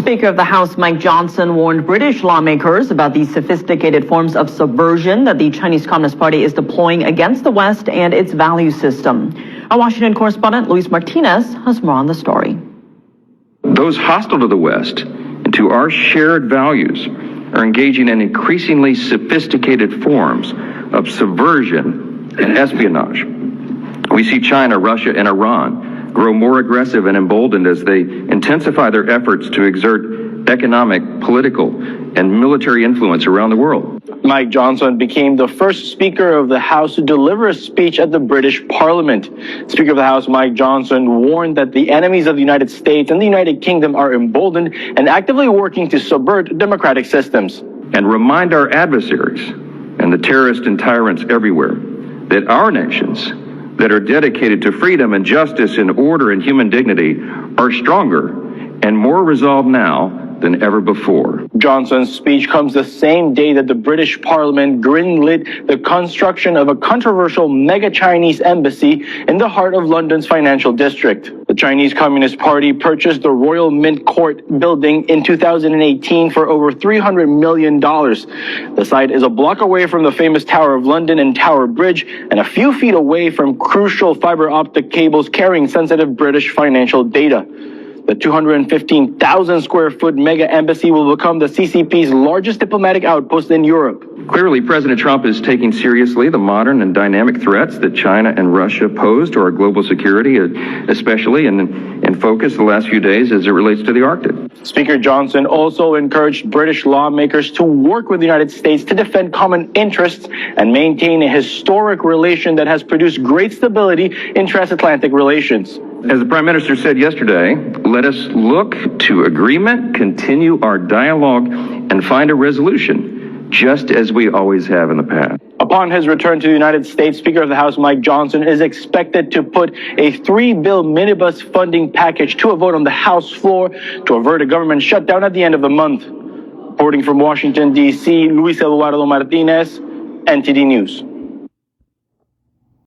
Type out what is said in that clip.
Speaker of the House Mike Johnson warned British lawmakers about the sophisticated forms of subversion that the Chinese Communist Party is deploying against the West and its value system. Our Washington correspondent Luis Martinez has more on the story. Those hostile to the West and to our shared values are engaging in increasingly sophisticated forms of subversion and espionage. We see China, Russia, and Iran grow more aggressive and emboldened as they intensify their efforts to exert economic, political, and military influence around the world. Mike Johnson became the first Speaker of the House to deliver a speech at the British Parliament. Speaker of the House Mike Johnson warned that the enemies of the United States and the United Kingdom are emboldened and actively working to subvert democratic systems. And remind our adversaries and the terrorists and tyrants everywhere that our nations that are dedicated to freedom and justice and order and human dignity are stronger and more resolved now than ever before. Johnson's speech comes the same day that the British Parliament greenlit the construction of a controversial mega-Chinese embassy in the heart of London's financial district. The Chinese Communist Party purchased the Royal Mint Court building in 2018 for over $300 million. The site is a block away from the famous Tower of London and Tower Bridge and a few feet away from crucial fiber optic cables carrying sensitive British financial data. The 215,000 square foot mega embassy will become the CCP's largest diplomatic outpost in Europe. Clearly, President Trump is taking seriously the modern and dynamic threats that China and Russia pose to our global security, especially in focus the last few days as it relates to the Arctic. Speaker Johnson also encouraged British lawmakers to work with the United States to defend common interests and maintain a historic relation that has produced great stability in transatlantic relations. As the Prime Minister said yesterday, let us look to agreement, continue our dialogue, and find a resolution, just as we always have in the past. Upon his return to the United States, Speaker of the House Mike Johnson is expected to put a $3 minibus funding package to a vote on the House floor to avert a government shutdown at the end of the month. Reporting from Washington, D.C., Luis Eduardo Martinez, NTD News.